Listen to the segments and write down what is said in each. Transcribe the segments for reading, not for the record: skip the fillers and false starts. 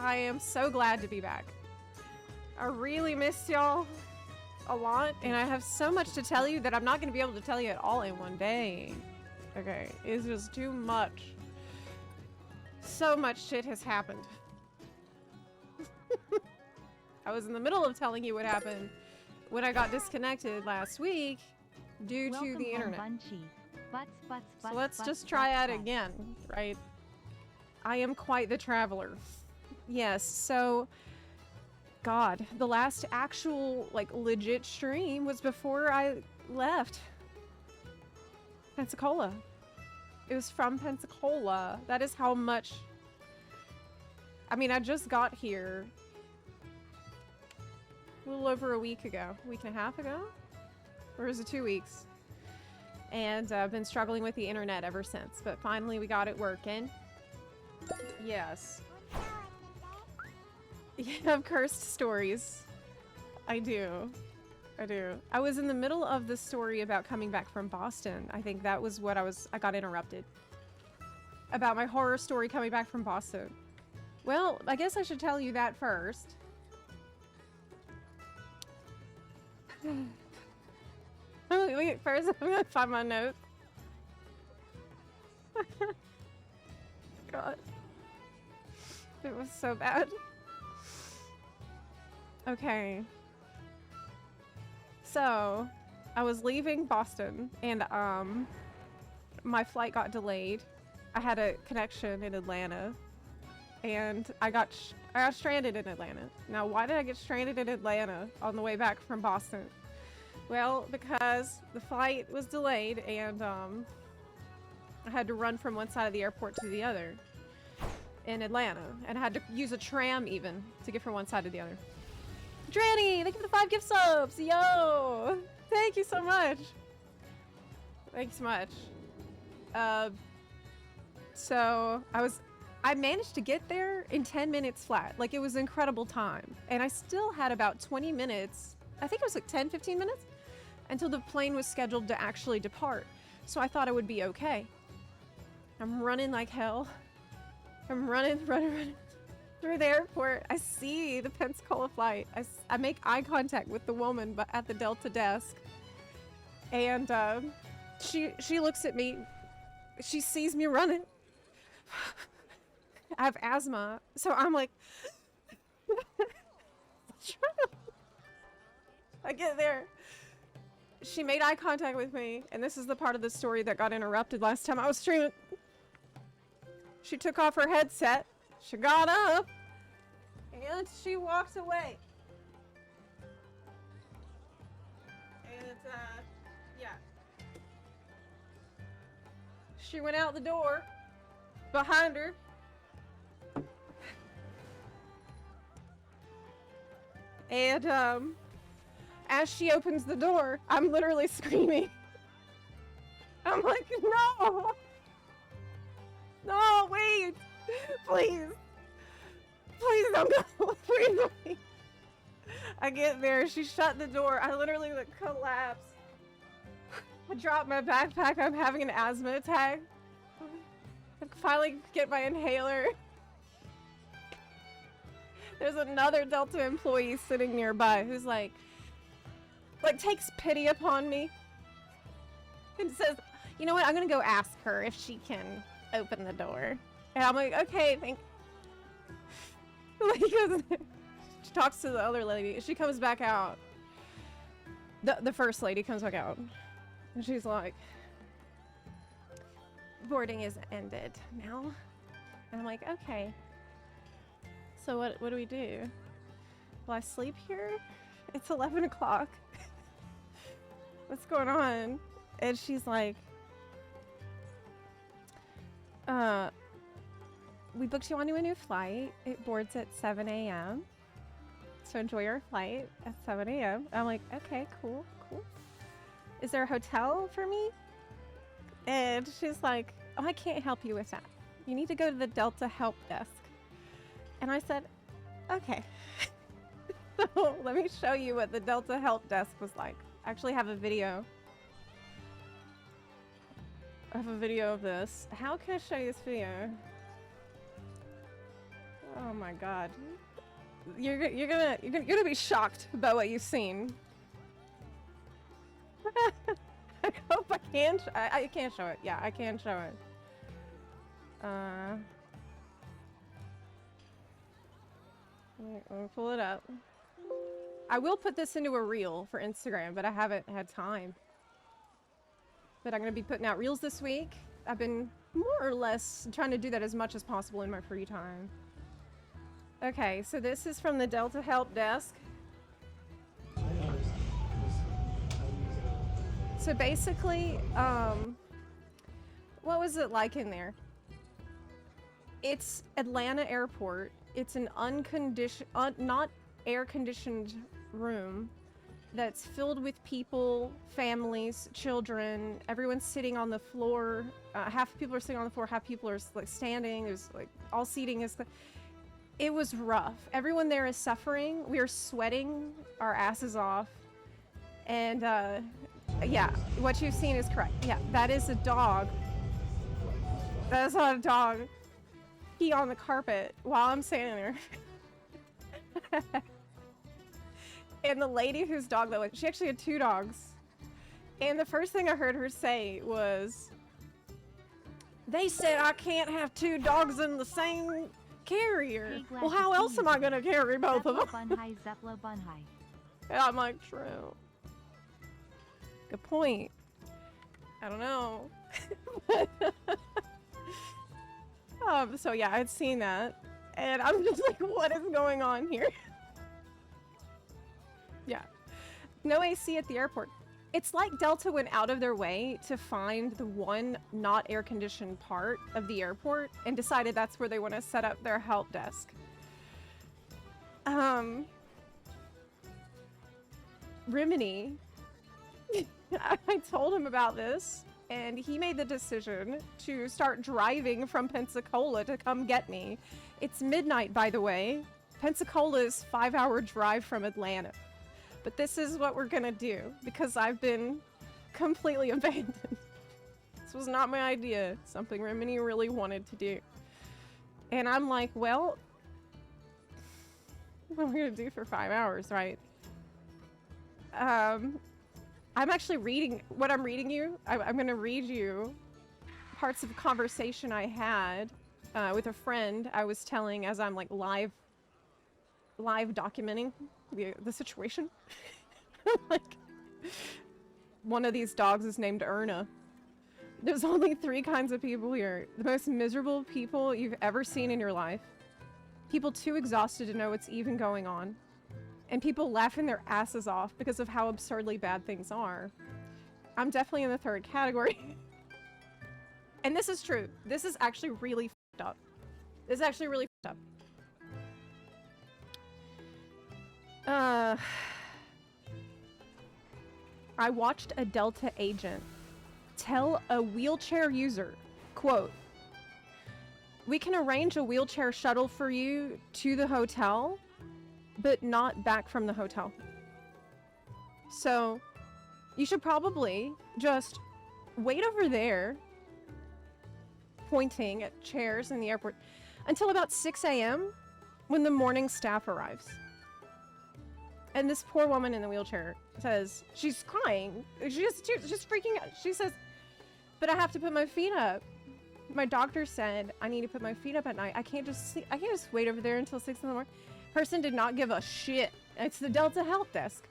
I am so glad to be back. I really missed y'all a lot, and I have so much to tell you that I'm not going to be able to tell you it all in one day. Okay, it's just too much. So much shit has happened. I was in the middle of telling you what happened when I got disconnected last week due to the internet. So let's just try that again, right? I am quite the traveler. Yes, so God, the last actual, like, legit stream was before I left Pensacola. It was from Pensacola. That is how much... I mean, I just got here a little over a week ago. A week and a half ago? Or was it 2 weeks? And I've been struggling with the internet ever since. But finally we got it working. Yes. You have cursed stories. I do. I do. I was in the middle of the story about coming back from Boston. I think that was what I got interrupted. About my horror story coming back from Boston. Well, I guess I should tell you that first. Wait, first I'm gonna find my notes. God. It was so bad. Okay. So, I was leaving Boston and my flight got delayed. I had a connection in Atlanta and I got stranded in Atlanta. Now, why did I get stranded in Atlanta on the way back from Boston? Well, because the flight was delayed and I had to run from one side of the airport to the other in Atlanta, and I had to use a tram even to get from one side to the other. Dranny, thank you for the 5 gift subs! Yo! Thank you so much! Thanks so much. So I managed to get there in 10 minutes flat. Like, it was incredible time. And I still had about 20 minutes, I think it was like 10, 15 minutes, until the plane was scheduled to actually depart. So I thought I would be okay. I'm running like hell. I'm running through the airport. I see the Pensacola flight. I make eye contact with the woman but at the Delta desk. And she looks at me. She sees me running. I have asthma, so I'm like... I get there. She made eye contact with me, and this is the part of the story that got interrupted last time I was streaming. She took off her headset, she got up, and she walked away. And, yeah. She went out the door, behind her. And, as she opens the door, I'm literally screaming. I'm like, no! No, wait! Please! Please don't go! Please, please! I get there, she shut the door, I literally like collapse. I drop my backpack, I'm having an asthma attack. I finally get my inhaler. There's another Delta employee sitting nearby who's like takes pity upon me and says, you know what, I'm gonna go ask her if she can open the door. And I'm like, okay, thank because she talks to the other lady. She comes back out. The first lady comes back out. And she's like, boarding is ended now. And I'm like, okay. So what do we do? Will I sleep here? It's 11 o'clock. What's going on? And she's like, we booked you onto a new flight. It boards at 7 a.m. So enjoy your flight at 7 a.m. I'm like, okay, cool, cool. Is there a hotel for me? And she's like, oh, I can't help you with that. You need to go to the Delta help desk. And I said, okay. So let me show you what the Delta help desk was like. I actually have a video. I have a video of this. How can I show you this video? Oh my god. You're gonna be shocked about what you've seen. I hope I can. I can't show it. Yeah, I can show it. Let me pull it up. I will put this into a reel for Instagram, but I haven't had time. But I'm gonna be putting out reels this week. I've been more or less trying to do that as much as possible in my free time. Okay, so this is from the Delta Help Desk. So basically, what was it like in there? It's Atlanta Airport. It's an not air-conditioned room that's filled with people, families, children. Everyone's sitting on the floor. Half the people are sitting on the floor, half people are like standing. There's like all seating is. It was rough. Everyone there is suffering. We are sweating our asses off. And yeah, what you've seen is correct. Yeah, that is a dog. That is not a dog. Pee on the carpet while I'm standing there. And the lady whose dog that was, she actually had 2 dogs. And the first thing I heard her say was, they said I can't have 2 dogs in the same carrier. Well, how else am I going to carry both of them? Zepla Bunhai. And I'm like, true. Good point. I don't know. So yeah, I'd seen that. And I'm just like, what is going on here? Yeah. No AC at the airport. It's like Delta went out of their way to find the one not air-conditioned part of the airport and decided that's where they want to set up their help desk. Rimini, I told him about this, and he made the decision to start driving from Pensacola to come get me. It's midnight, by the way. Pensacola's 5-hour drive from Atlanta. But this is what we're gonna do, because I've been completely abandoned. This was not my idea. Something Rimini really wanted to do. And I'm like, well, what am I gonna do for 5 hours, right? I'm actually reading, what I'm reading you, I'm gonna read you parts of a conversation I had with a friend I was telling as I'm like live documenting the situation. Like, one of these dogs is named Erna. There's only 3 kinds of people here. The most miserable people you've ever seen in your life. People too exhausted to know what's even going on. And people laughing their asses off because of how absurdly bad things are. I'm definitely in the 3rd category. And this is true. This is actually really f***ed up. This is actually really f***ed up. I watched a Delta agent tell a wheelchair user, quote, "We can arrange a wheelchair shuttle for you to the hotel, but not back from the hotel. So you should probably just wait over there," pointing at chairs in the airport, "until about 6 a.m. when the morning staff arrives." And this poor woman in the wheelchair says, she's crying. She's freaking out. She says, "But I have to put my feet up. My doctor said I need to put my feet up at night. I can't just sleep. I can't just wait over there until 6 in the morning." Person did not give a shit. It's the Delta Help Desk.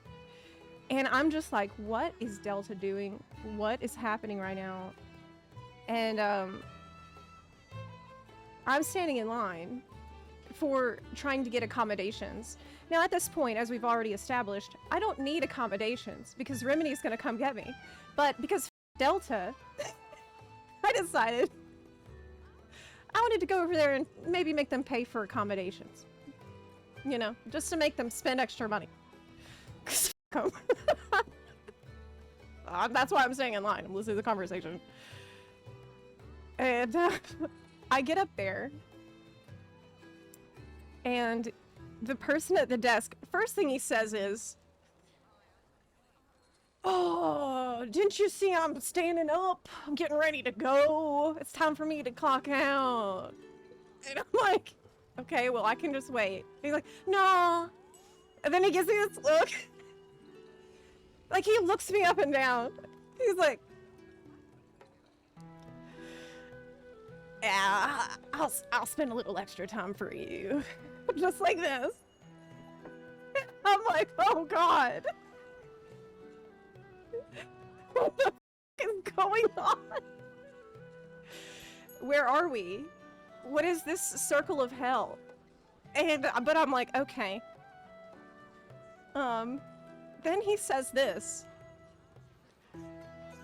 And I'm just like, what is Delta doing? What is happening right now? And I'm standing in line for trying to get accommodations. Now, at this point, as we've already established, I don't need accommodations because Rimini's gonna come get me. But because Delta, I decided I wanted to go over there and maybe make them pay for accommodations. You know, just to make them spend extra money. That's why I'm staying in line. I'm listening to the conversation. And I get up there, and the person at the desk, first thing he says is, "Oh, didn't you see I'm standing up? I'm getting ready to go. It's time for me to clock out." And I'm like, Okay, well, I can just wait. He's like, no. And then he gives me this look. Like, he looks me up and down. He's like, yeah, I'll spend a little extra time for you. Just like this. I'm like, oh God. What the f is going on? Where are we? What is this circle of hell? But I'm like, okay. Then he says this.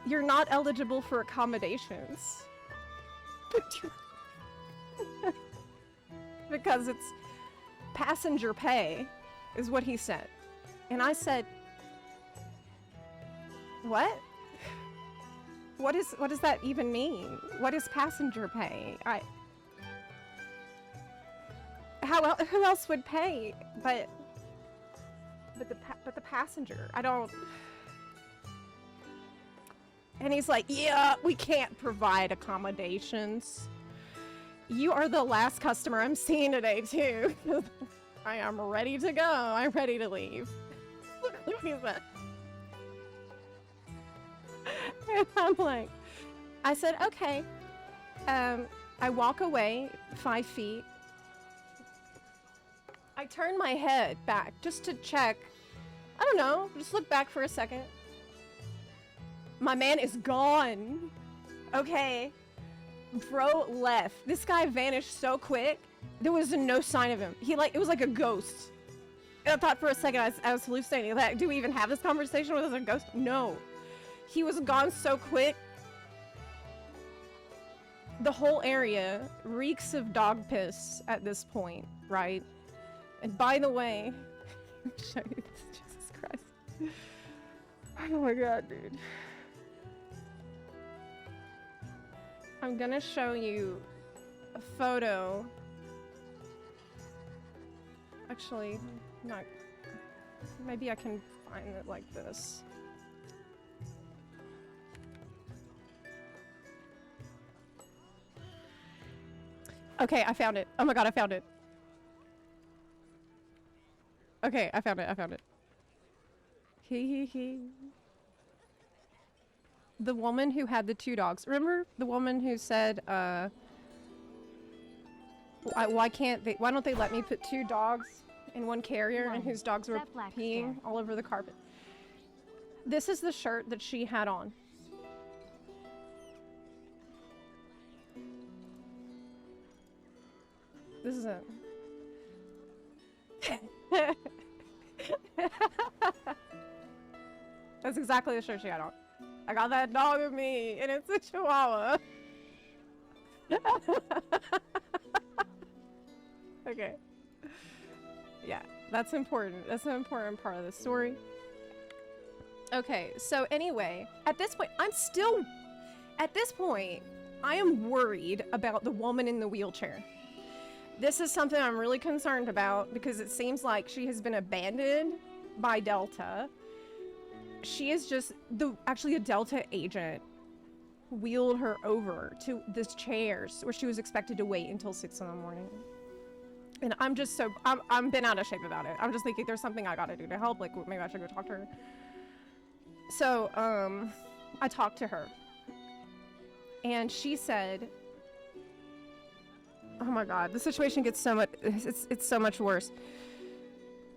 You're not eligible for accommodations. Because it's passenger pay, is what he said. And I said, what? What does that even mean? What is passenger pay? Who else would pay but the passenger? I don't. And he's like, yeah, we can't provide accommodations. You are the last customer I'm seeing today too. I am ready to go. I'm ready to leave. Look at that. And I'm like, I said, okay. I walk away 5 feet. I turn my head back just to check. I don't know, just look back for a second. My man is gone. Okay. Bro left. This guy vanished so quick. There was no sign of him. It was like a ghost. And I thought for a second I was hallucinating. Like, do we even have this conversation with a ghost? No. He was gone so quick. The whole area reeks of dog piss at this point, right? And by the way, let me show you this. Jesus Christ. Oh my God, dude. I'm gonna show you a photo. Actually, not. Maybe I can find it like this. Okay, I found it. Oh my God, I found it. Okay, I found it. He. The woman who had the 2 dogs. Remember the woman who said, why don't they let me put 2 dogs in one carrier and whose dogs were peeing all over the carpet? This is the shirt that she had on. This is it. That's exactly the shirt she had on. I got that dog with me, and it's a Chihuahua. Okay. Yeah, that's important. That's an important part of the story. Okay, so anyway, at this point, I am worried about the woman in the wheelchair. This is something I'm really concerned about because it seems like she has been abandoned by Delta. She is just actually a Delta agent wheeled her over to this chairs where she was expected to wait until 6 in the morning. And I'm just I'm been out of shape about it. I'm just thinking there's something I gotta do to help. Like maybe I should go talk to her. So, I talked to her and she said, oh my God, the situation gets so much, it's so much worse.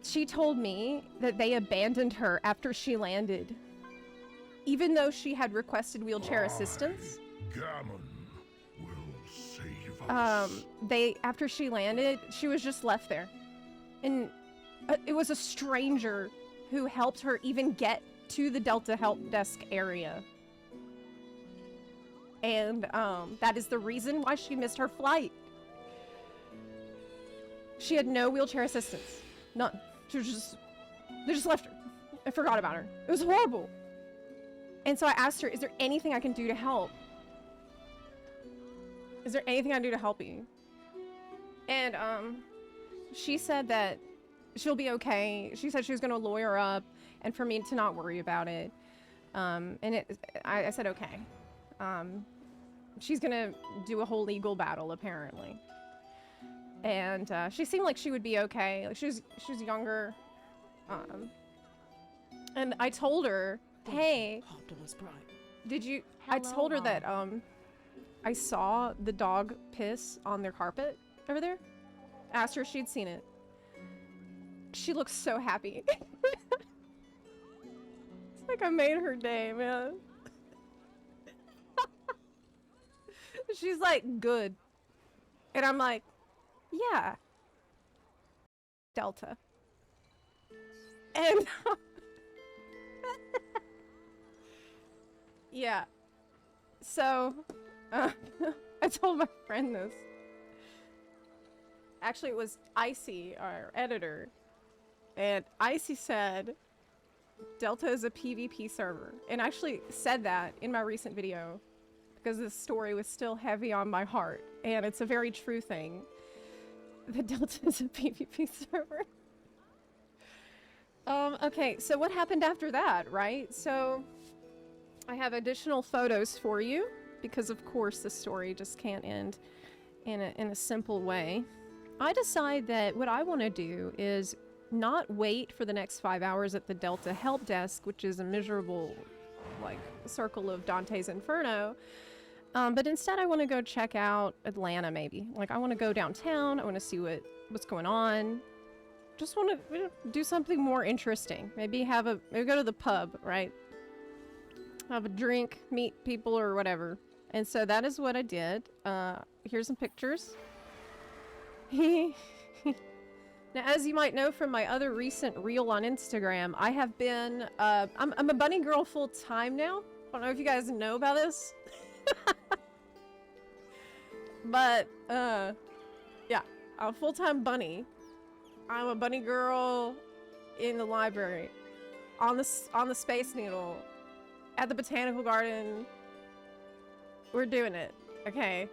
She told me that they abandoned her after she landed, even though she had requested wheelchair assistance. Gammon will save us. After she landed, she was just left there. And it was a stranger who helped her even get to the Delta Help Desk area. And that is the reason why she missed her flight. She had no wheelchair assistance. None. They just left her. I forgot about her. It was horrible. And so I asked her, is there anything I can do to help? Is there anything I can do to help you? And she said that she'll be okay. She said she was gonna lawyer up and for me to not worry about it. I said, okay. She's gonna do a whole legal battle apparently. And she seemed like she would be okay. Like she was younger. And I told her, hey, did you? I told her that I saw the dog piss on their carpet over there. Asked her if she'd seen it. She looks so happy. It's like I made her day, man. She's like, good. And I'm like, yeah. Delta. And yeah. So, I told my friend this. Actually, it was Icy, our editor. And Icy said, Delta is a PvP server. And I actually said that in my recent video because this story was still heavy on my heart. And it's a very true thing. The Delta is a PvP server. Okay, so what happened after that, right? So I have additional photos for you because of course the story just can't end in a simple way. I decide that what I want to do is not wait for the next 5 hours at the Delta help desk, which is a miserable, like, circle of Dante's Inferno. But instead I want to go check out Atlanta, maybe. Like, I want to go downtown. I want to see what's going on. Just want to do something more interesting. Maybe maybe go to the pub, right? Have a drink, meet people or whatever. And so that is what I did. Here's some pictures. Now, as you might know from my other recent reel on Instagram, I have been, I'm a bunny girl full time now. I don't know if you guys know about this. But, yeah, I'm a full-time bunny. I'm a bunny girl in the library, on the Space Needle, at the Botanical Garden. We're doing it, okay?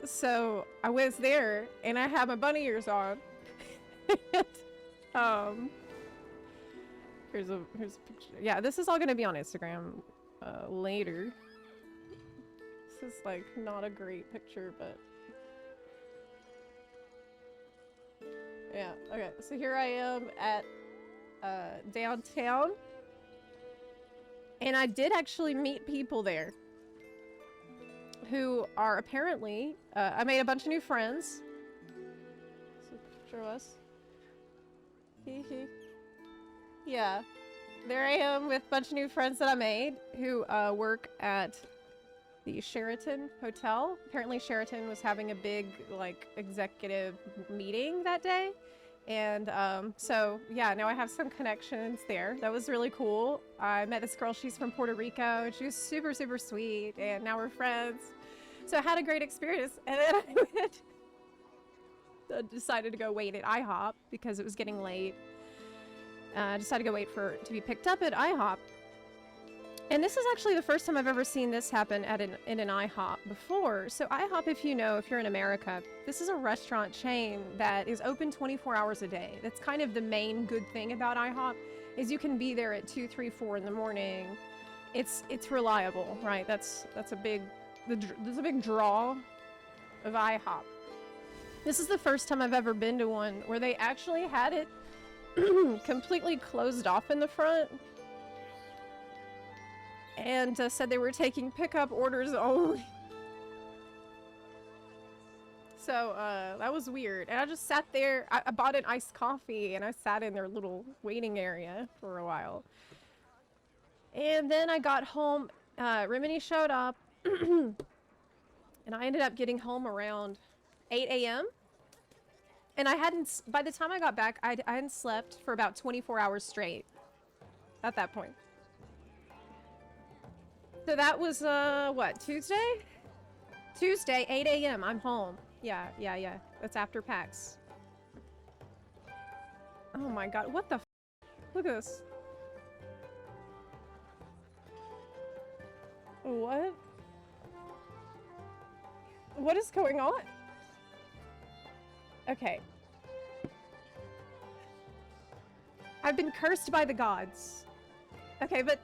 So I was there, and I had my bunny ears on. Here's a picture. Yeah, this is all gonna be on Instagram later. This is like not a great picture, but yeah. Okay, so here I am at downtown, and I did actually meet people there who are apparently I made a bunch of new friends. So picture of us. Yeah, there I am with a bunch of new friends that I made who work at the Sheraton Hotel. Apparently Sheraton was having a big, like, executive meeting that day. And so, yeah, now I have some connections there. That was really cool. I met this girl, she's from Puerto Rico, and she was super, super sweet, and now we're friends. So I had a great experience, and then I decided to go wait at IHOP because it was getting late. I decided to go wait to be picked up at IHOP. And this is actually the first time I've ever seen this happen in an IHOP before. So IHOP, if you're in America, this is a restaurant chain that is open 24 hours a day. That's kind of the main good thing about IHOP, is you can be there at 2, 3, 4 in the morning. It's reliable, right? That's a big draw of IHOP. This is the first time I've ever been to one where they actually had it completely closed off in the front. And said they were taking pickup orders only. So, that was weird. And I just sat there. I bought an iced coffee, and I sat in their little waiting area for a while. And then I got home. Rimini showed up. And I ended up getting home around 8 a.m. And by the time I got back, I hadn't slept for about 24 hours straight at that point. So that was, what, Tuesday? Tuesday, 8 a.m. I'm home. Yeah. That's after PAX. Oh my god, what the f? Look at this. What? What is going on? Okay. I've been cursed by the gods. Okay, but...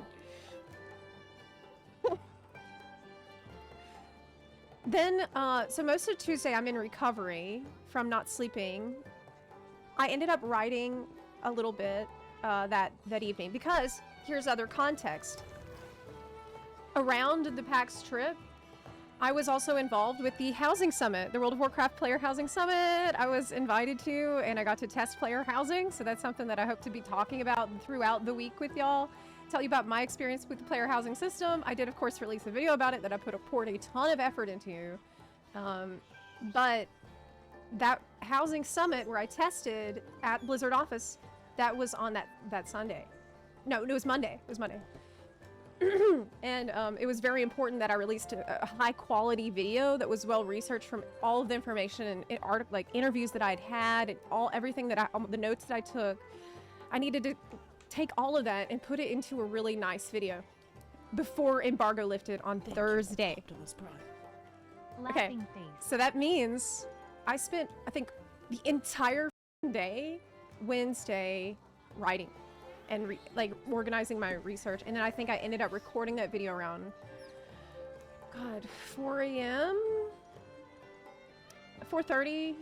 Then, so most of Tuesday I'm in recovery from not sleeping. I ended up writing a little bit that evening because here's other context. Around the PAX trip, I was also involved with the housing summit, the World of Warcraft player housing summit. I was invited to, and I got to test player housing. So that's something that I hope to be talking about throughout the week with y'all. Tell you about my experience with the player housing system. I did, of course, release a video about it that I poured a ton of effort into. But that housing summit where I tested at Blizzard office, that was on that Sunday. No, it was Monday. It was Monday. And it was very important that I released a high quality video that was well researched from all of the information and like interviews that I'd had and everything that the notes that I took. I needed to take all of that and put it into a really nice video before embargo lifted on Thursday. Okay, so that means I spent, I think, the entire day Wednesday writing and like organizing my research, and then I think I ended up recording that video around 4 a.m. 4:30 in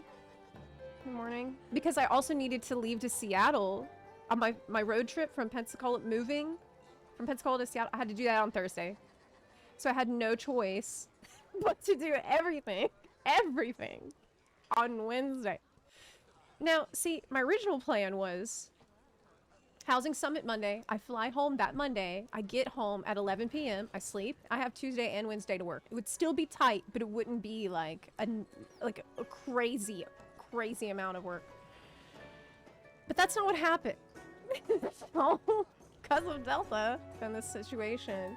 the morning, because I also needed to leave to Seattle on my road trip from Pensacola, moving from Pensacola to Seattle. I had to do that on Thursday, so I had no choice but to do everything on Wednesday. Now, see, my original plan was Housing Summit Monday. I fly home that Monday. I get home at 11 p.m. I sleep. I have Tuesday and Wednesday to work. It would still be tight, but it wouldn't be like a crazy amount of work. But that's not what happened. So, because of Delta and this situation,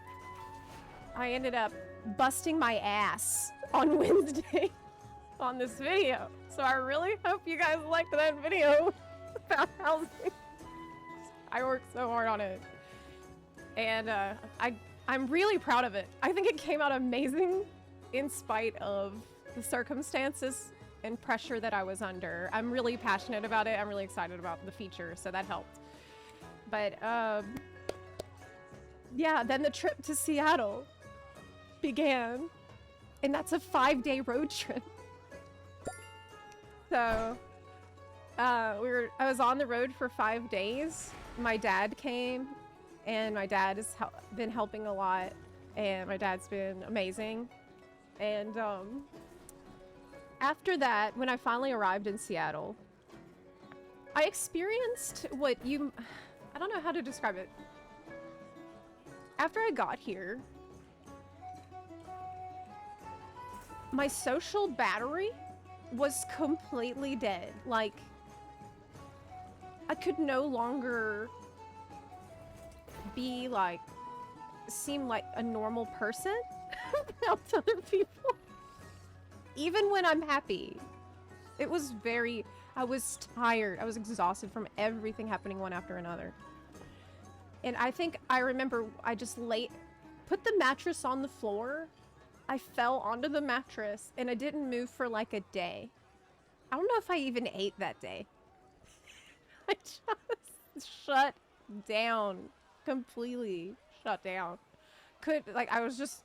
I ended up busting my ass on Wednesday on this video. So I really hope you guys liked that video about housing. I worked so hard on it, and I'm really proud of it. I think it came out amazing in spite of the circumstances and pressure that I was under. I'm really passionate about it. I'm really excited about the feature, so that helped. But yeah, then the trip to Seattle began, and that's a 5-day road trip. So I was on the road for 5 days. My dad came, and my dad has been helping a lot, and my dad's been amazing. And after that, when I finally arrived in Seattle, I experienced I don't know how to describe it. After I got here, my social battery was completely dead. Like, I could no longer seem like a normal person around other people. Even when I'm happy. I was tired. I was exhausted from everything happening one after another. And I think I remember I just put the mattress on the floor. I fell onto the mattress and I didn't move for like a day. I don't know if I even ate that day. I just shut down. Completely shut down. I was just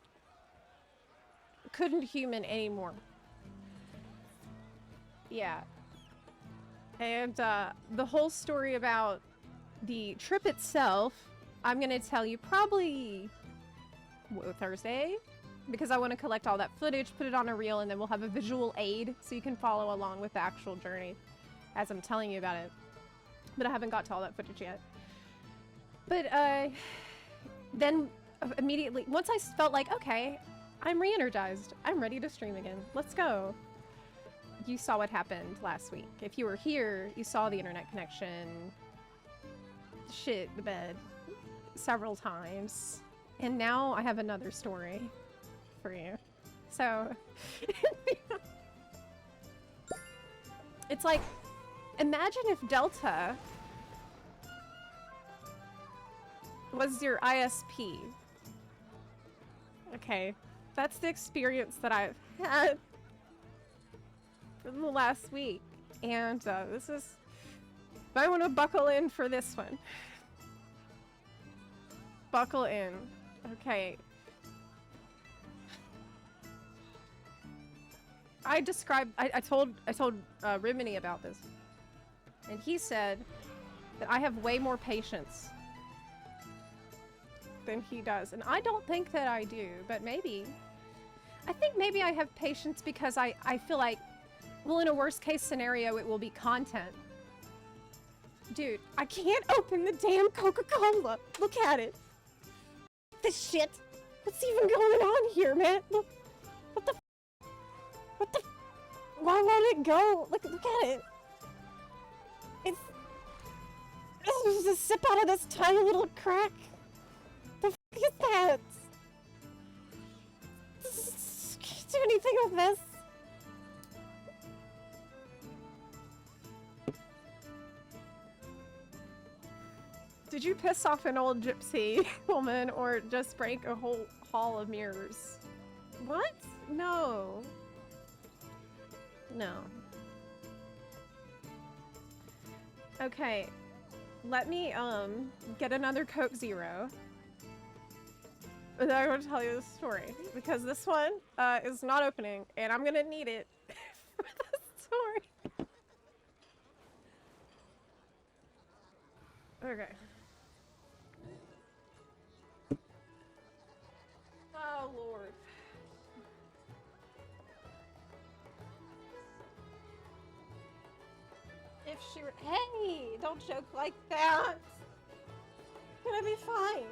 couldn't human anymore. Yeah. And the whole story about the trip itself, I'm gonna tell you probably Thursday, because I want to collect all that footage, put it on a reel, and then we'll have a visual aid so you can follow along with the actual journey as I'm telling you about it. But I haven't got to all that footage yet. But then immediately, once I felt like, okay, I'm re-energized. I'm ready to stream again. Let's go. You saw what happened last week. If you were here, you saw the internet connection shit the bed several times. And now I have another story for you. So it's like, imagine if Delta was your ISP. Okay, that's the experience that I've had for the last week. And I want to buckle in for this one. Buckle in. Okay. I told Rimini about this, and he said that I have way more patience than he does, and I don't think that I do, but maybe. I think maybe I have patience because I feel like, well, in a worst case scenario, it will be content. Dude, I can't open the damn Coca-Cola. Look at it. This shit. What's even going on here, man? Look. What the? What the? Why won't it go? Look at it. It's just a sip out of this tiny little crack. The f is that? Can't do anything with this. Did you piss off an old gypsy woman or just break a whole hall of mirrors? What? No. No. Okay. Let me, get another Coke Zero. And then I'm gonna tell you the story. Because this one, is not opening, and I'm gonna need it for the story. Okay. Oh, Lord. If she were— Hey! Don't joke like that! Gonna be fine.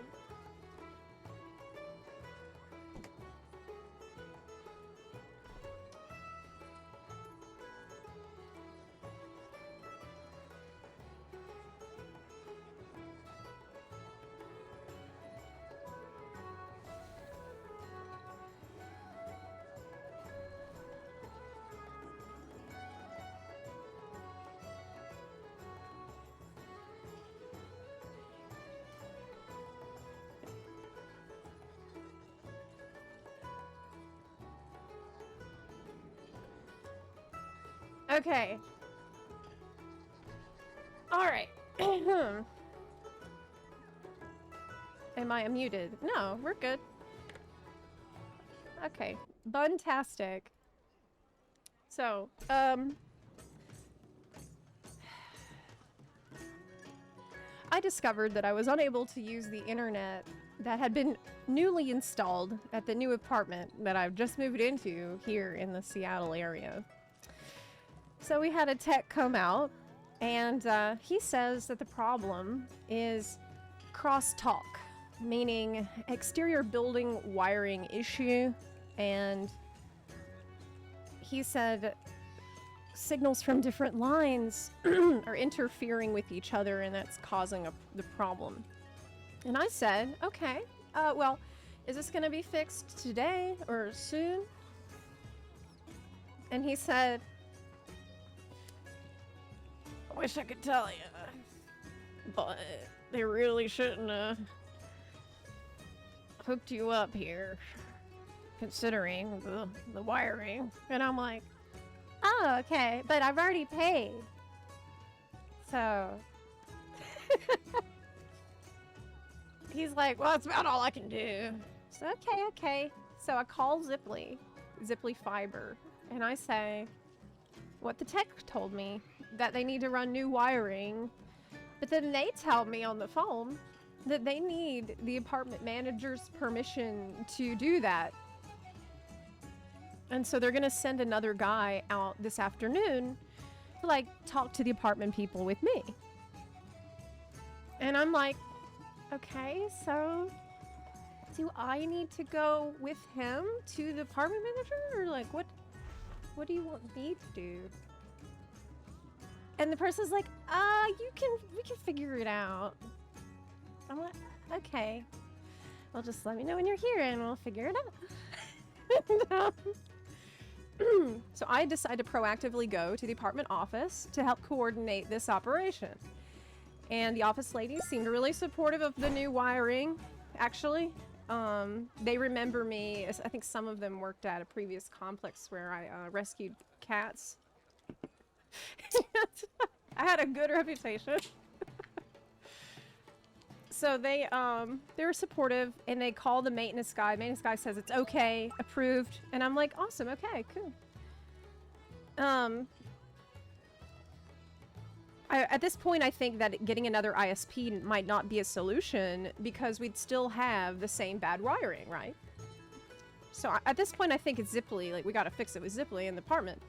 Okay. Alright. Am I unmuted? No, we're good. Okay. Buntastic. So, I discovered that I was unable to use the internet that had been newly installed at the new apartment that I've just moved into here in the Seattle area. So we had a tech come out, and he says that the problem is crosstalk, meaning exterior building wiring issue, and he said signals from different lines are interfering with each other, and that's causing the problem. And I said, okay, well, is this going to be fixed today or soon? And he said, I wish I could tell you, but they really shouldn't have hooked you up here, considering the wiring. And I'm like, oh, okay, but I've already paid. So he's like, well, that's about all I can do. So okay. So I call Zepla Fiber, and I say what the tech told me, that they need to run new wiring, but then they tell me on the phone that they need the apartment manager's permission to do that. And so they're gonna send another guy out this afternoon to, like, talk to the apartment people with me. And I'm like, okay, so do I need to go with him to the apartment manager? Or, like, what do you want me to do? And the person's like, we can figure it out. I'm like, okay. Well, just let me know when you're here and we'll figure it out. So I decided to proactively go to the apartment office to help coordinate this operation. And the office ladies seemed really supportive of the new wiring, actually. They remember me, I think some of them worked at a previous complex where I rescued cats. I had a good reputation. So they were supportive, and they called the maintenance guy. Maintenance guy says it's okay, approved, and I'm like, awesome, okay, cool. At this point, I think that getting another ISP might not be a solution because we'd still have the same bad wiring, right? So at this point, I think it's Zepla. Like, we gotta fix it with Zepla in the apartment.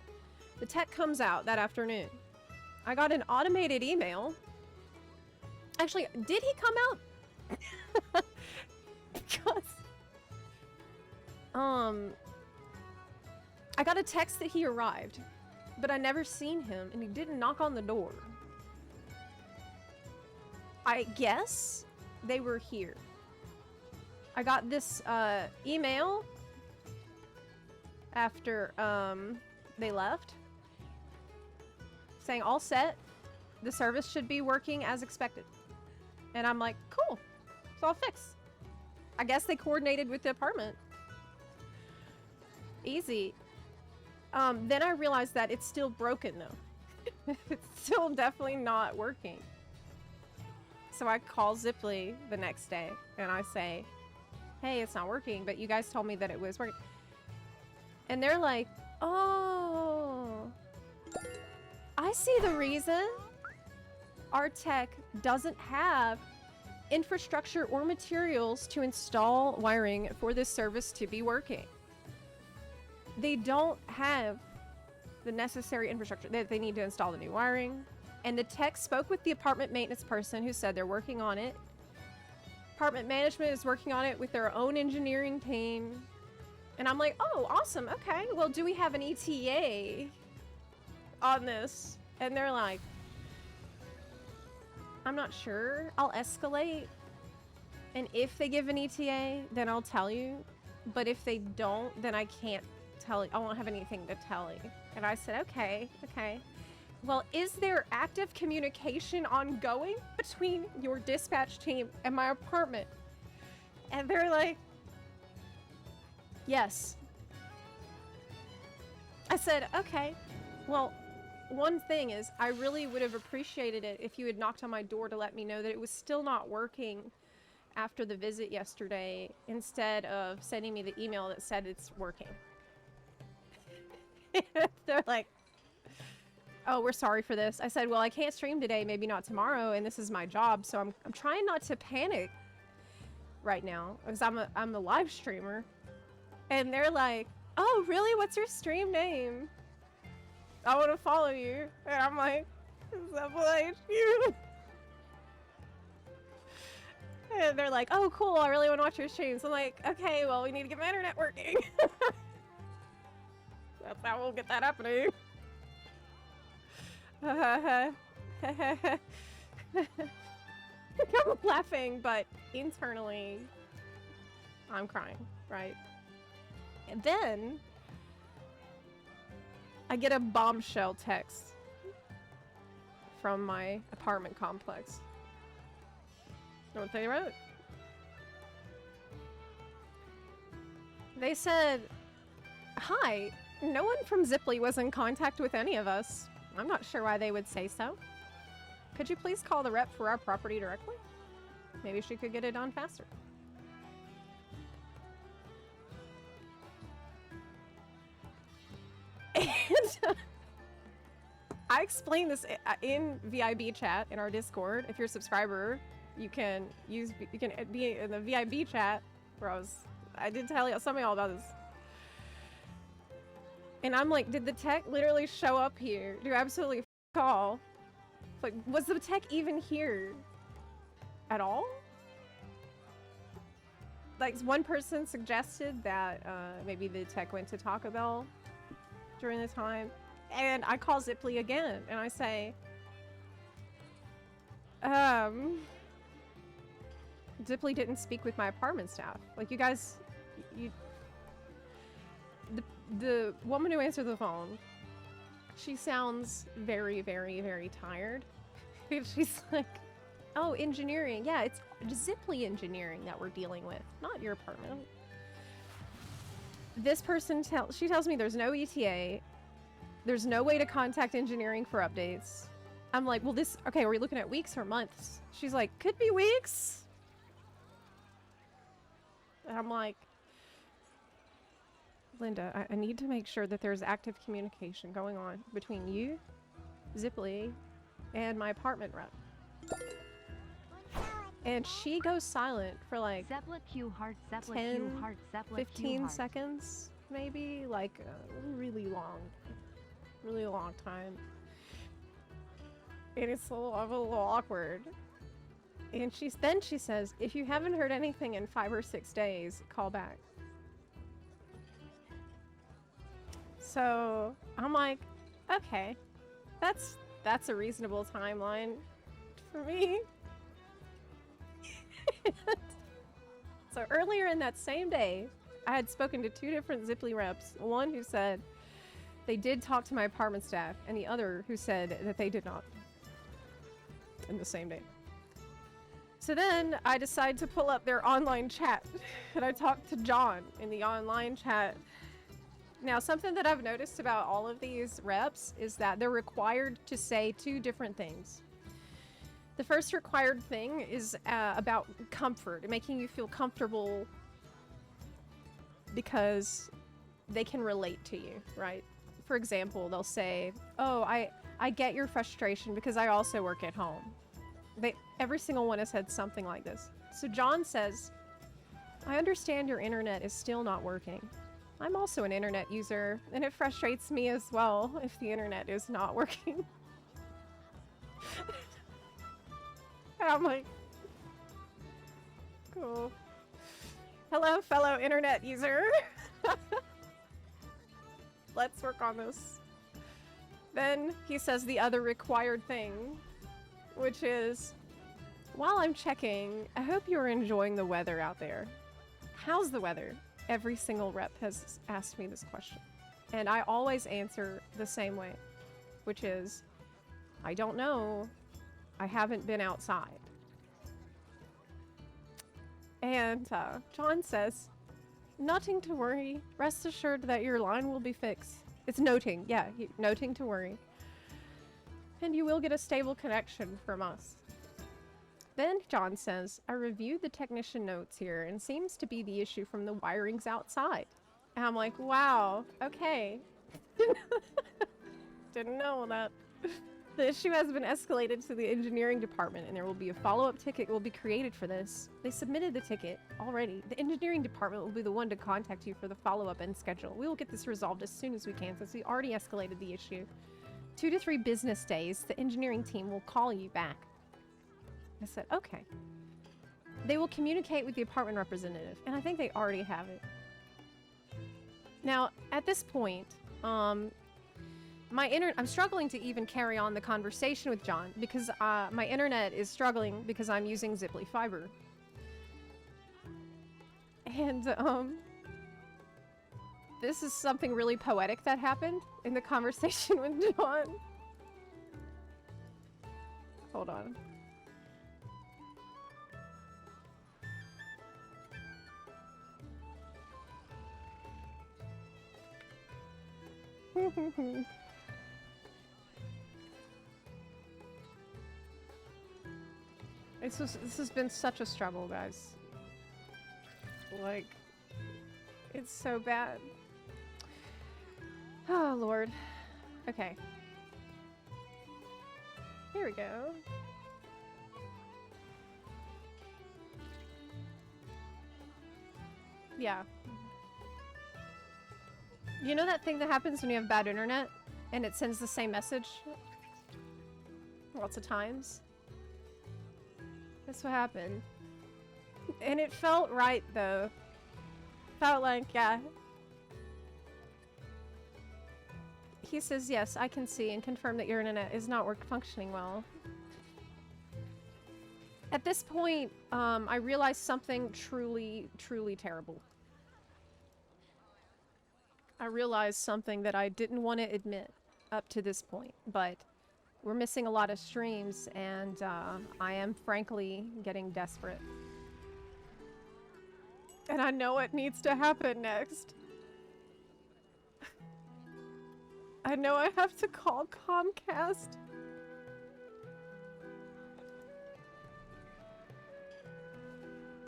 The tech comes out that afternoon. I got an automated email. Actually, did he come out? Because... I got a text that he arrived, but I never seen him, and he didn't knock on the door. I guess they were here. I got this email after they left saying all set, the service should be working as expected. And I'm like, cool, it's all fixed. I guess they coordinated with the apartment. Easy. Then I realized that it's still broken though. It's still definitely not working. So I call Zepla the next day and I say, hey, it's not working, but you guys told me that it was working. And they're like, oh, I see the reason. Our tech doesn't have infrastructure or materials to install wiring for this service to be working. They don't have the necessary infrastructure. They need to install the new wiring. And the tech spoke with the apartment maintenance person who said they're working on it. Apartment management is working on it with their own engineering team. And I'm like, oh, awesome. Okay, well, do we have an ETA on this? And they're like, I'm not sure. I'll escalate. And if they give an ETA, then I'll tell you. But if they don't, then I can't tell you. I won't have anything to tell you. And I said, okay, okay. Well, is there active communication ongoing between your dispatch team and my apartment? And they're like, yes. I said, okay. Well, one thing is, I really would have appreciated it if you had knocked on my door to let me know that it was still not working after the visit yesterday, instead of sending me the email that said it's working. They're like, oh, we're sorry for this. I said, well, I can't stream today, maybe not tomorrow, and this is my job, so I'm trying not to panic right now, because I'm a live streamer. And they're like, oh, really? What's your stream name? I want to follow you. And I'm like, Zepla HQ. And they're like, oh, cool, I really want to watch your streams. I'm like, okay, well, we need to get my internet working. That's how we'll get that happening. I'm laughing, but internally, I'm crying, right? And then I get a bombshell text from my apartment complex. You know what they wrote? They said, hi, no one from Zepla was in contact with any of us. I'm not sure why they would say so. Could you please call the rep for our property directly? Maybe she could get it done faster. And I explained this in VIB chat in our Discord. If you're a subscriber, you can be in the VIB chat where I did tell you something all about this. And I'm like, did the tech literally show up here? Do absolutely f all? Like, was the tech even here at all? Like, one person suggested that maybe the tech went to Taco Bell during the time. And I call Zepla again, and I say, Zepla didn't speak with my apartment staff. Like, you guys, the woman who answered the phone, she sounds very, very, very tired. She's like, oh, engineering. Yeah, it's Zepla engineering that we're dealing with, not your apartment. This person she tells me there's no ETA. There's no way to contact engineering for updates. I'm like, well, okay, are we looking at weeks or months? She's like, could be weeks. And I'm like, Linda, I need to make sure that there's active communication going on between you, Ziply, and my apartment rep. And she goes silent for like Zepla Q heart, Zepla 10, Q heart, Zepla Q 15 heart. seconds, maybe, like a really long time. And it's a little awkward. And then she says, if you haven't heard anything in 5 or 6 days, call back. So I'm like, okay, that's a reasonable timeline for me. So earlier in that same day, I had spoken to 2 different Ziply reps. One who said they did talk to my apartment staff, and the other who said that they did not. In the same day. So then I decided to pull up their online chat, and I talked to John in the online chat. Now, something that I've noticed about all of these reps is that they're required to say 2 different things. The first required thing is about comfort, making you feel comfortable because they can relate to you, right? For example, they'll say, oh, I get your frustration because I also work at home. Every single one has said something like this. So John says, I understand your internet is still not working. I'm also an internet user, and it frustrates me as well if the internet is not working. And I'm like, cool. Hello, fellow internet user. Let's work on this. Then he says the other required thing, which is, while I'm checking, I hope you're enjoying the weather out there. How's the weather? Every single rep has asked me this question. And I always answer the same way, which is, I don't know. I haven't been outside. And John says, nothing to worry. Rest assured that your line will be fixed. It's noting, yeah, noting to worry. And you will get a stable connection from us. Then John says, I reviewed the technician notes here and seems to be the issue from the wirings outside. And I'm like, wow, okay. Didn't know that. The issue has been escalated to the engineering department and there will be a follow-up ticket will be created for this. They submitted the ticket already. The engineering department will be the one to contact you for the follow-up and schedule. We will get this resolved as soon as we can since we already escalated the issue. 2 to 3 business days, the engineering team will call you back. I said, okay. They will communicate with the apartment representative, and I think they already have it. Now, at this point, I'm struggling to even carry on the conversation with John because my internet is struggling because I'm using Ziply fiber. And this is something really poetic that happened in the conversation with John. Hold on. This has been such a struggle, guys. Like, it's so bad. Oh, Lord. Okay. Here we go. Yeah. You know that thing that happens when you have bad internet? And it sends the same message? Lots of times? That's what happened. And it felt right, though. Felt like, yeah. He says, yes, I can see and confirm that your internet is not functioning well. At this point, I realized something truly, truly terrible. I realized something that I didn't want to admit up to this point, but we're missing a lot of streams, and I am frankly getting desperate. And I know what needs to happen next. I know I have to call Comcast.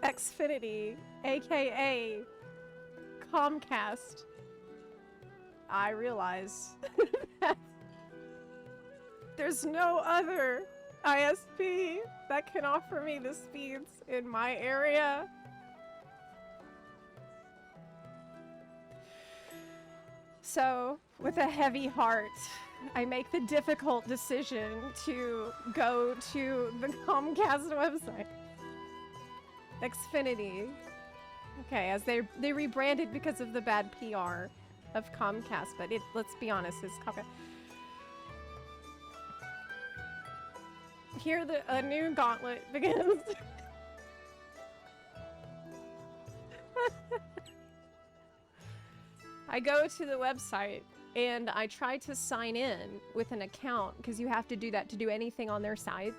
Xfinity, aka Comcast, I realize that there's no other ISP that can offer me the speeds in my area. So, with a heavy heart, I make the difficult decision to go to the Comcast website. Xfinity. Okay, as they rebranded because of the bad PR of Comcast, but let's be honest, it's Comcast. Here a new gauntlet begins. I go to the website and I try to sign in with an account because you have to do that to do anything on their site.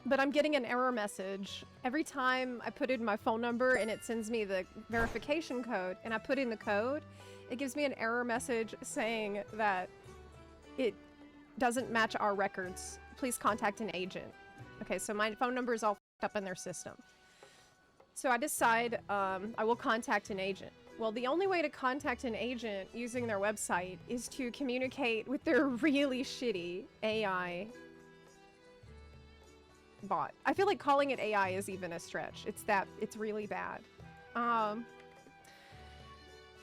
But I'm getting an error message every time I put in my phone number and it sends me the verification code and I put in the code, it gives me an error message saying that it doesn't match our records. Please contact an agent. Okay, so my phone number is all f***ed up in their system. So I decide I will contact an agent. Well, the only way to contact an agent using their website is to communicate with their really shitty AI bot. I feel like calling it AI is even a stretch. It's really bad.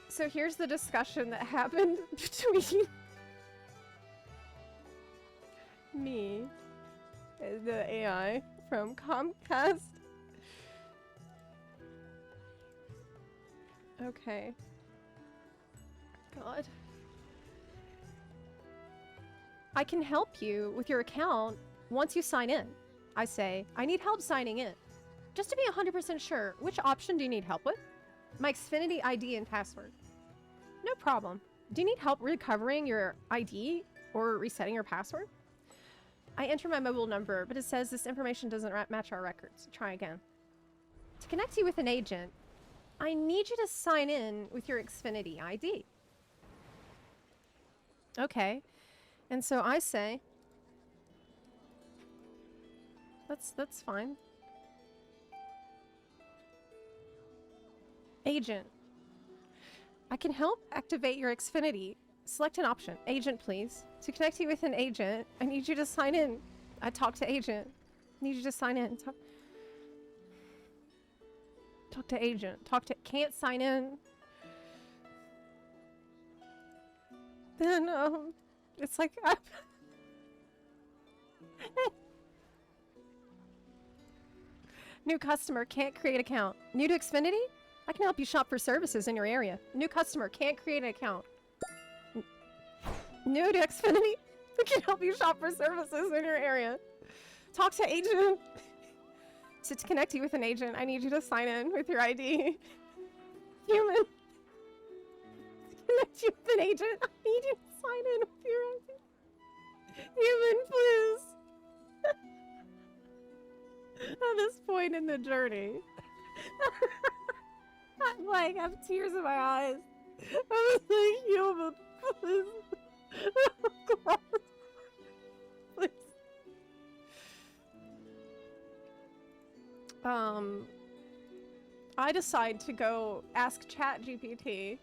So here's the discussion that happened between me and the AI from Comcast. Okay. God. I can help you with your account once you sign in. I say, I need help signing in. Just to be 100% sure, which option do you need help with? My Xfinity ID and password. No problem. Do you need help recovering your ID or resetting your password? I enter my mobile number, but it says this information doesn't match our records. Try again. To connect you with an agent, I need you to sign in with your Xfinity ID. Okay. And so I say, that's fine. Agent. I can help activate your Xfinity. Select an option. Agent, please. To connect you with an agent, I need you to sign in. I talk to agent. I need you to sign in. Talk to agent. Can't sign in. Then, it's like, new customer, can't create account. New to Xfinity? I can help you shop for services in your area. New customer, can't create an account. New to Xfinity? I can help you shop for services in your area. Talk to agent. So to connect you with an agent, I need you to sign in with your ID. Human. To connect you with an agent, I need you to sign in with your ID. Human, please. At this point in the journey, I'm like, I have tears in my eyes. I was like, human, please. Oh, God. Please. I decide to go ask ChatGPT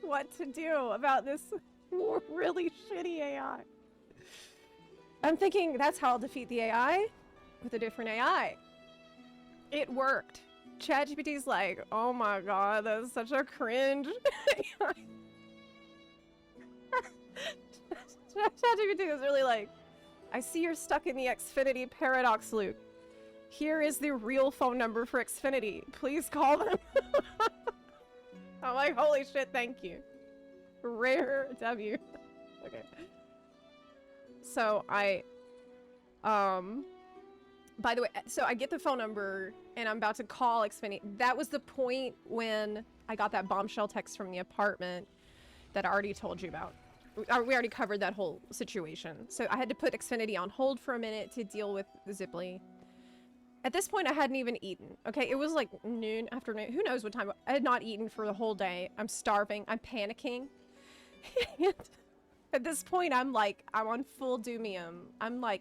what to do about this really shitty AI. I'm thinking that's how I'll defeat the AI with a different AI. It worked. ChatGPT's like, oh my god, that's such a cringe AI. ChatGPT was really like, I see you're stuck in the Xfinity paradox loop. Here is the real phone number for Xfinity. Please call them. I'm like, holy shit, thank you. Rare W. Okay. So by the way, so I get the phone number and I'm about to call Xfinity. That was the point when I got that bombshell text from the apartment that I already told you about. We already covered that whole situation. So I had to put Xfinity on hold for a minute to deal with the Zepla. At this point, I hadn't even eaten. Okay, it was like noon, afternoon. Who knows what time? I had not eaten for the whole day. I'm starving. I'm panicking. And at this point, I'm on full doomium. I'm like,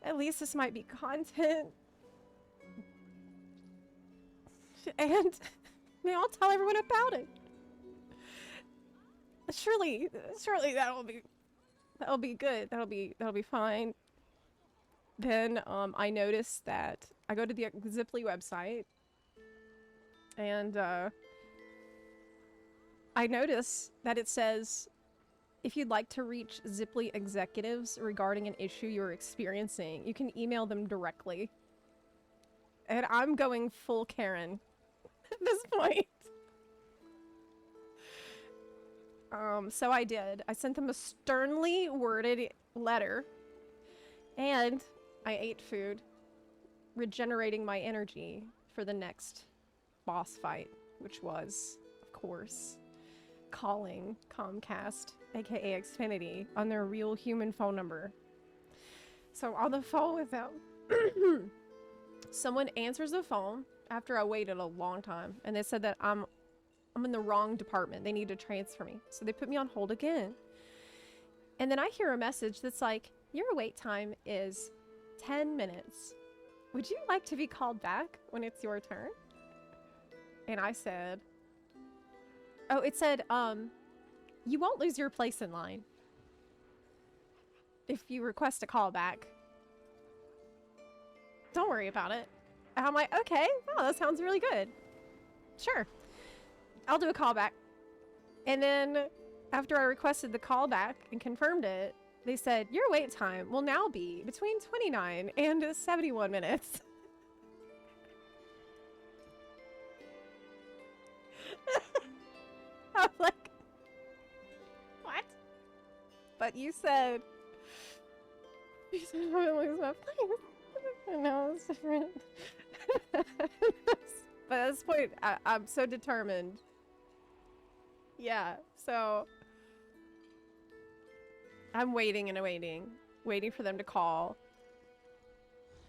at least this might be content. And I'll tell everyone about it. surely that'll be good. That'll be fine. Then I noticed that I go to the Ziply website, and I notice that it says, if you'd like to reach Ziply executives regarding an issue you're experiencing, you can email them directly. And I'm going full Karen at this point. So I did. I sent them a sternly worded letter, and I ate food, regenerating my energy for the next boss fight, which was, of course, calling Comcast, aka Xfinity, on their real human phone number. So on the phone with them, someone answers the phone after I waited a long time, and they said that I'm in the wrong department. They need to transfer me. So they put me on hold again. And then I hear a message that's like, your wait time is 10 minutes. Would you like to be called back when it's your turn? And I said, oh, it said, you won't lose your place in line if you request a call back. Don't worry about it. And I'm like, okay, oh, that sounds really good. Sure. I'll do a callback. And then after I requested the callback and confirmed it, they said, your wait time will now be between 29 and 71 minutes. I'm like, what? But you said I'm gonna lose my place. And now it's different. But at this point, I'm so determined. Yeah, so I'm waiting and waiting for them to call.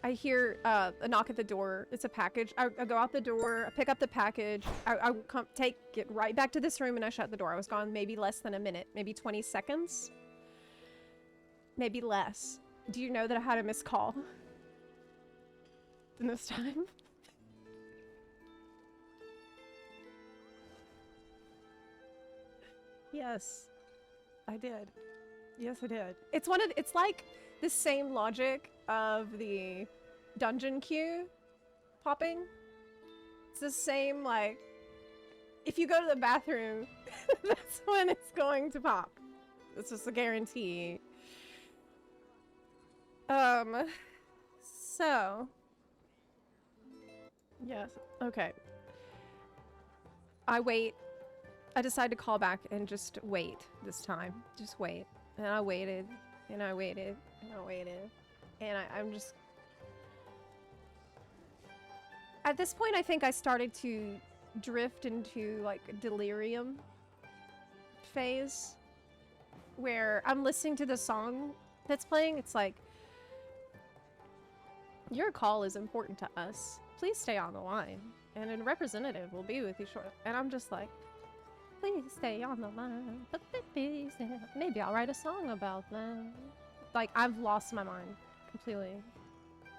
I hear a knock at the door. It's a package. I go out the door, I pick up the package. I get right back to this room, and I shut the door. I was gone maybe less than a minute, maybe 20 seconds, maybe less. Do you know that I had a missed call in this time? Yes, I did. Yes, I did. It's like the same logic of the dungeon queue popping. It's the same, like, if you go to the bathroom, that's when it's going to pop. It's just a guarantee. So. Yes, okay. I wait. I decided to call back and just wait this time. Just wait. And I waited, and I waited, and I waited. And I'm just... At this point, I think I started to drift into, like, a delirium phase. Where I'm listening to the song that's playing. It's like, your call is important to us. Please stay on the line. And a representative will be with you shortly. And I'm just like, please stay on the line. But please, maybe I'll write a song about them. Like, I've lost my mind completely.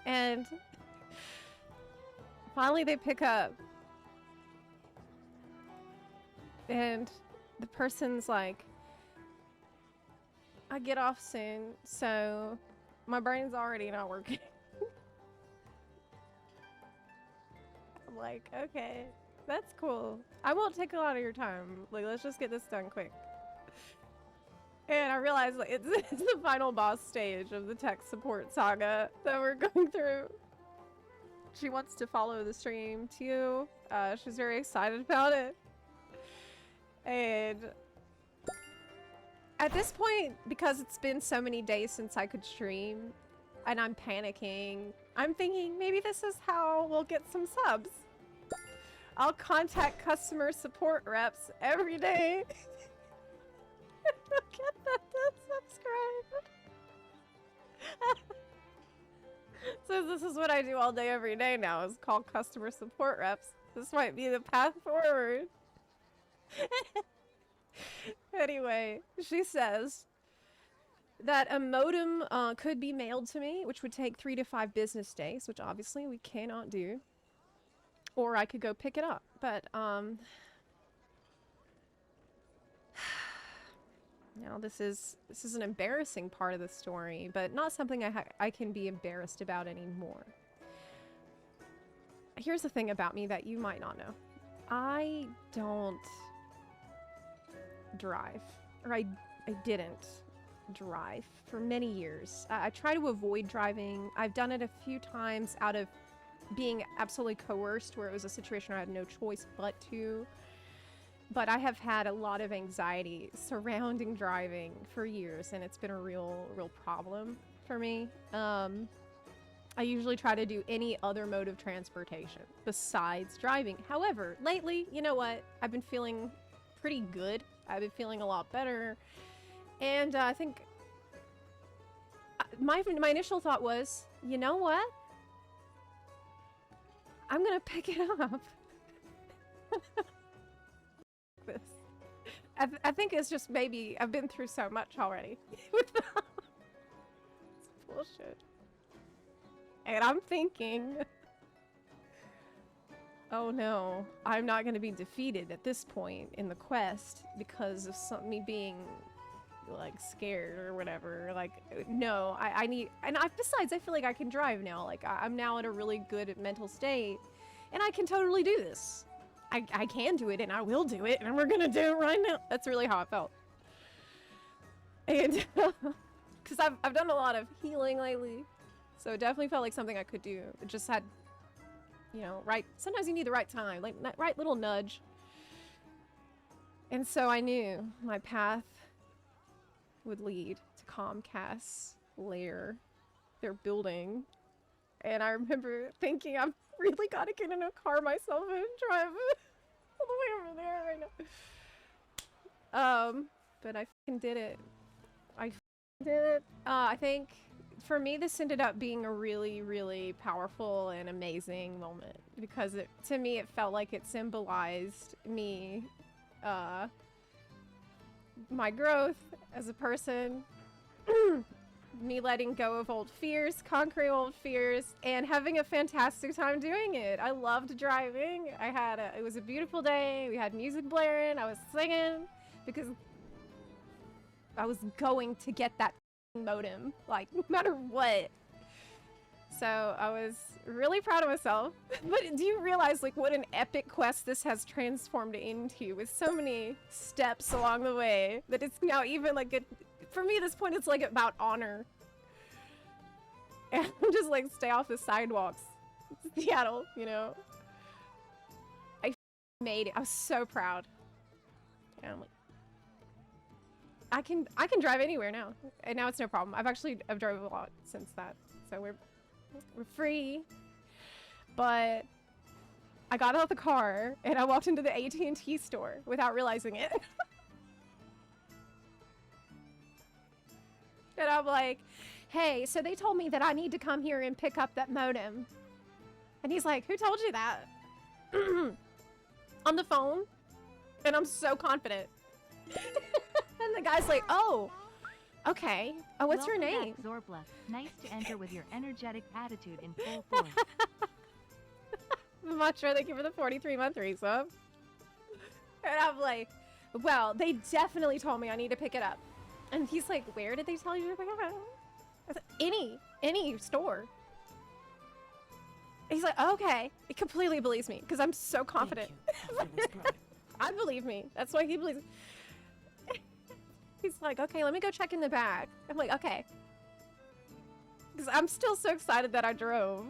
And finally they pick up. And the person's like, I get off soon, so my brain's already not working. I'm like, okay. That's cool. I won't take a lot of your time. Like, let's just get this done quick. And I realized, like, it's the final boss stage of the tech support saga that we're going through. She wants to follow the stream too. She's very excited about it. And at this point, because it's been so many days since I could stream, and I'm panicking, I'm thinking maybe this is how we'll get some subs. I'll contact customer support reps every day. Get them to subscribe. So this is what I do all day every day now, is call customer support reps. This might be the path forward. Anyway, she says that a modem could be mailed to me, which would take 3 to 5 business days, which obviously we cannot do. Or I could go pick it up, but Now this is an embarrassing part of the story, but not something I can be embarrassed about anymore. Here's the thing about me that you might not know. I don't drive, or I didn't drive for many years. I try to avoid driving. I've done it a few times out of being absolutely coerced, where it was a situation where I had no choice but to. But I have had a lot of anxiety surrounding driving for years, and it's been a real problem for me. I usually try to do any other mode of transportation besides driving. However, lately, you know what? I've been feeling pretty good. I've been feeling a lot better. And I think my initial thought was, you know what? I'm gonna pick it up. This. I think it's just maybe I've been through so much already. It's bullshit. And I'm thinking, oh no, I'm not going to be defeated at this point in the quest because of me being like scared or whatever. Like, no, I need, and besides, I feel like I can drive now. Like, I'm now in a really good mental state, and I can totally do this. I can do it, and I will do it, and we're gonna do it right now. That's really how I felt. And because I've done a lot of healing lately, so it definitely felt like something I could do. It just had, you know, sometimes you need the right time, like right little nudge. And so I knew my path would lead to Comcast's lair, their building. And I remember thinking, I've really got to get in a car myself and drive all the way over there right now. But I fucking did it. I think for me, this ended up being a really powerful and amazing moment because to me, it felt like it symbolized me, my growth as a person, me letting go of old fears, conquering old fears, and having a fantastic time doing it. I loved driving. It was a beautiful day. We had music blaring. I was singing because I was going to get that modem, like, no matter what. So I was really proud of myself. But do you realize, like, what an epic quest this has transformed into with so many steps along the way that it's now even, like, for me at this point, it's, like, about honor. And I'm just, like, stay off the sidewalks. It's Seattle, you know? I made it. I was so proud. And I'm like, I can drive anywhere now, and now it's no problem. I've drove a lot since that, so we're free. But I got out of the car and I walked into the AT&T store without realizing it. And I'm like, hey, so they told me that I need to come here and pick up that modem. And he's like, who told you that? On the phone. And I'm so confident. And the guy's like, oh, okay. Oh, what's your name? Welcome back, Zepla. Nice to enter with your energetic attitude in full force. I'm not sure they give her the 43-month resub. And I'm like, well, they definitely told me I need to pick it up. And he's like, where did they tell you to pick it up? I said, any store. And he's like, okay. He completely believes me because I'm so confident. I believe me. That's why he believes me. He's like, okay, let me go check in the back. I'm like, okay. Because I'm still so excited that I drove.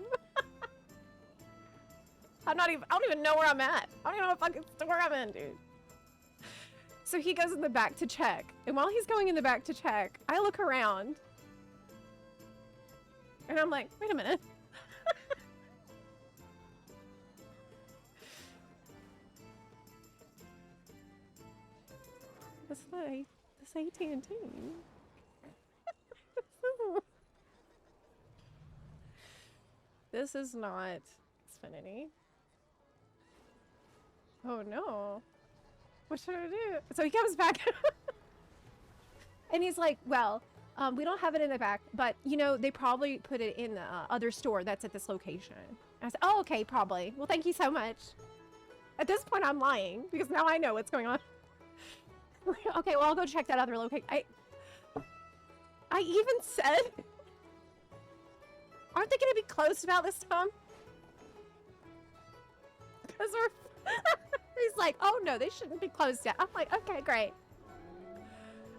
I don't even know where I'm at. I don't even know what fucking store I'm in, dude. So he goes in the back to check. And while he's going in the back to check, I look around. And I'm like, wait a minute. This AT&T. This is not Xfinity. Oh no. What should I do? So he comes back. And he's like, well, we don't have it in the back, but you know, they probably put it in the other store that's at this location. And I said, oh, okay, probably. Well, thank you so much. At this point, I'm lying because now I know what's going on. Okay, well, I'll go check that other location. I even said, aren't they gonna be closed about this time? Because we're, he's like, oh no, they shouldn't be closed yet. I'm like, okay, great.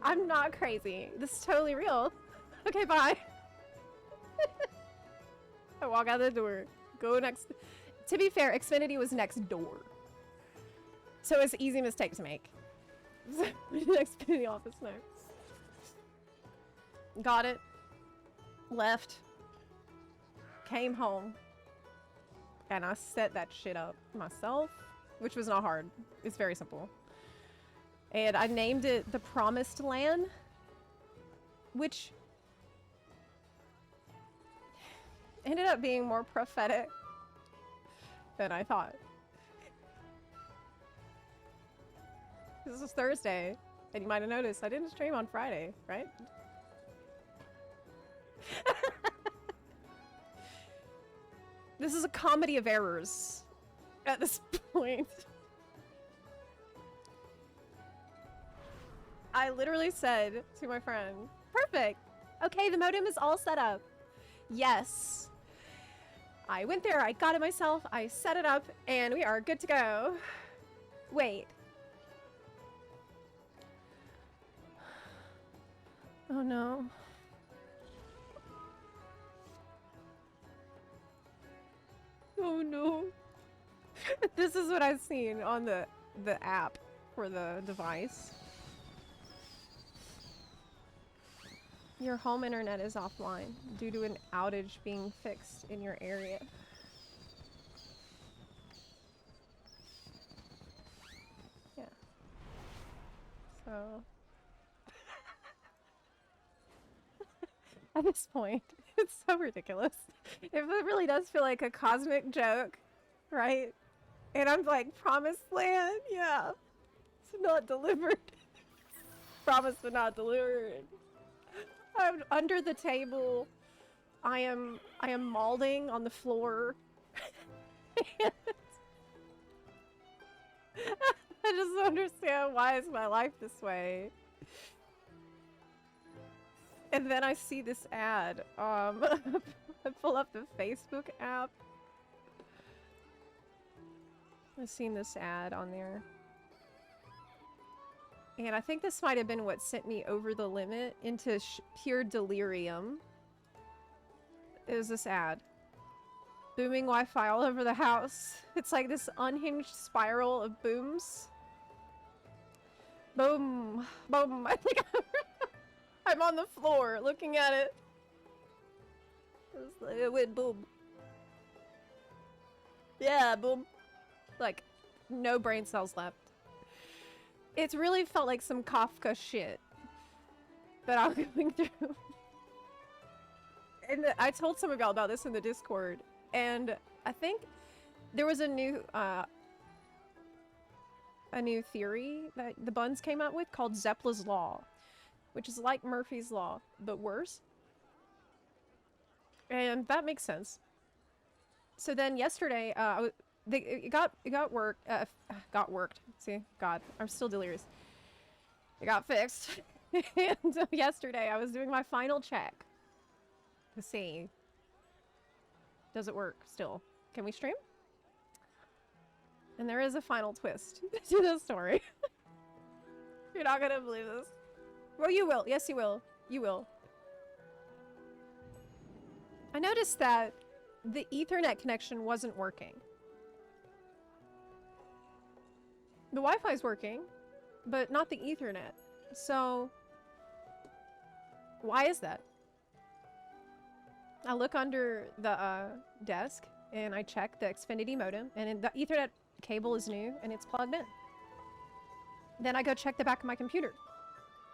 I'm not crazy. This is totally real. Okay, bye. I walk out the door, go next. To be fair, Xfinity was next door. So it's an easy mistake to make. Xfinity office now. Got it. Left. Came home. And I set that shit up myself, which was not hard. It's very simple. And I named it the Promised Land, which ended up being more prophetic than I thought. This is Thursday, and you might have noticed I didn't stream on Friday, right? This is a comedy of errors at this point. I literally said to my friend, perfect. Okay, the modem is all set up. Yes. I went there, I got it myself, I set it up, and we are good to go. Wait. Oh no. Oh no. This is what I've seen on the app for the device. Your home internet is offline due to an outage being fixed in your area. Yeah. So at this point, it's so ridiculous. It really does feel like a cosmic joke, right? And I'm like, promised land? Yeah. It's not delivered. Promised but not delivered. I'm under the table. I am mauling on the floor. I just don't understand, why is my life this way? And then I see this ad. I pull up the Facebook app. I've seen this ad on there. And I think this might have been what sent me over the limit into pure delirium. It was this ad. Booming Wi-Fi all over the house. It's like this unhinged spiral of booms. Boom. Boom. I think I'm on the floor looking at it. It went boom. Yeah, boom. Like, no brain cells left. It's really felt like some Kafka shit that I'm going through. And I told some of y'all about this in the Discord, and I think there was a new theory that the Buns came out with called Zepla's Law, which is like Murphy's Law, but worse. And that makes sense. So then yesterday, it got worked. See, God, I'm still delirious. It got fixed. And yesterday I was doing my final check to see, does it work still? Can we stream? And there is a final twist to this story. You're not gonna believe this. Well, you will. Yes, you will. You will. I noticed that the Ethernet connection wasn't working. The Wi-Fi is working, but not the Ethernet. So, why is that? I look under the desk and I check the Xfinity modem, and the Ethernet cable is new and it's plugged in. Then I go check the back of my computer.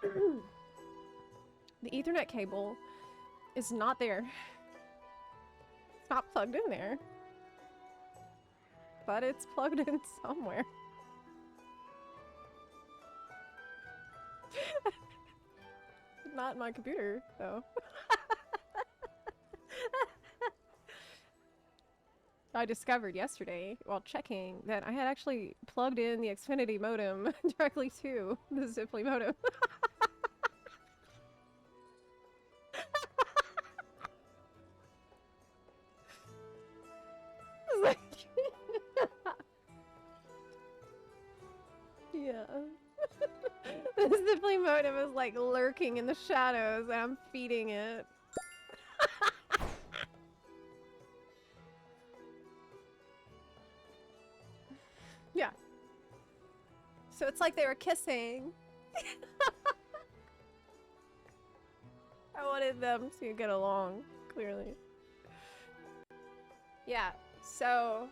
The Ethernet cable is not there. It's not plugged in there. But it's plugged in somewhere. Not my computer, though. I discovered yesterday while checking that I had actually plugged in the Xfinity modem directly to the Zepla modem. Like, yeah. The Zepla modem is like lurking in the shadows and I'm feeding it. Yeah. So it's like they were kissing. I wanted them to get along, clearly. Yeah, so...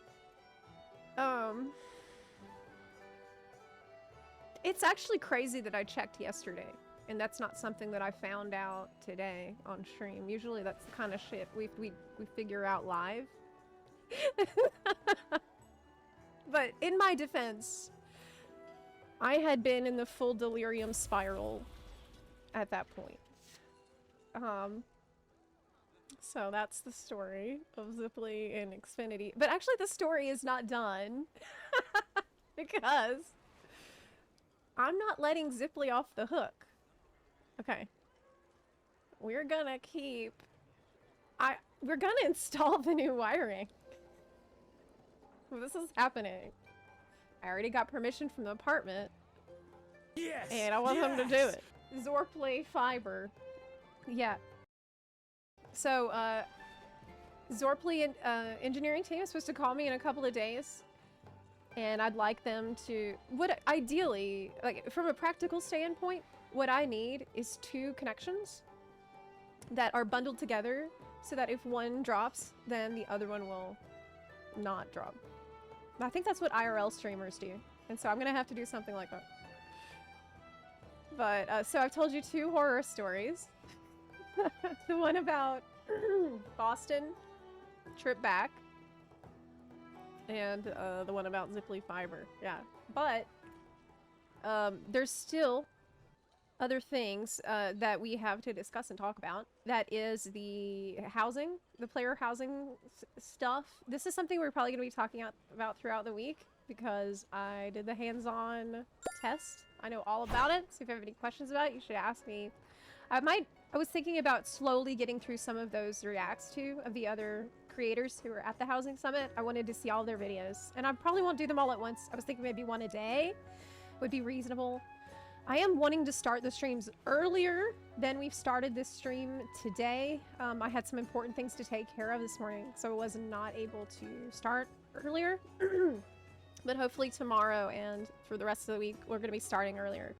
It's actually crazy that I checked yesterday. And that's not something that I found out today on stream. Usually that's the kind of shit we figure out live. But in my defense, I had been in the full delirium spiral at that point. So that's the story of Zepla and Xfinity. But actually the story is not done. Because I'm not letting Zepla off the hook. Okay. We're gonna keep... We're gonna install the new wiring. This is happening. I already got permission from the apartment. Yes. And I want them to do it. Zepla fiber. Yeah. So, Zepla engineering team is supposed to call me in a couple of days. And I'd like them to... ideally, like, from a practical standpoint, what I need is 2 connections that are bundled together so that if one drops, then the other one will not drop. I think that's what IRL streamers do. And so I'm gonna have to do something like that. But, so I've told you 2 horror stories. The one about Boston, trip back, and the one about Zepla fiber. Yeah. But, there's still other things that we have to discuss and talk about. That is the housing, the player housing stuff. This is something we're probably going to be talking about throughout the week because I did the hands-on test. I know all about it, so if you have any questions about it, you should ask me. I was thinking about slowly getting through some of those reacts too, of the other creators who were at the housing summit. I wanted to see all their videos, and I probably won't do them all at once. I was thinking maybe one a day would be reasonable. I am wanting to start the streams earlier than we've started this stream today. I had some important things to take care of this morning, so I was not able to start earlier. But hopefully tomorrow and for the rest of the week, we're going to be starting earlier.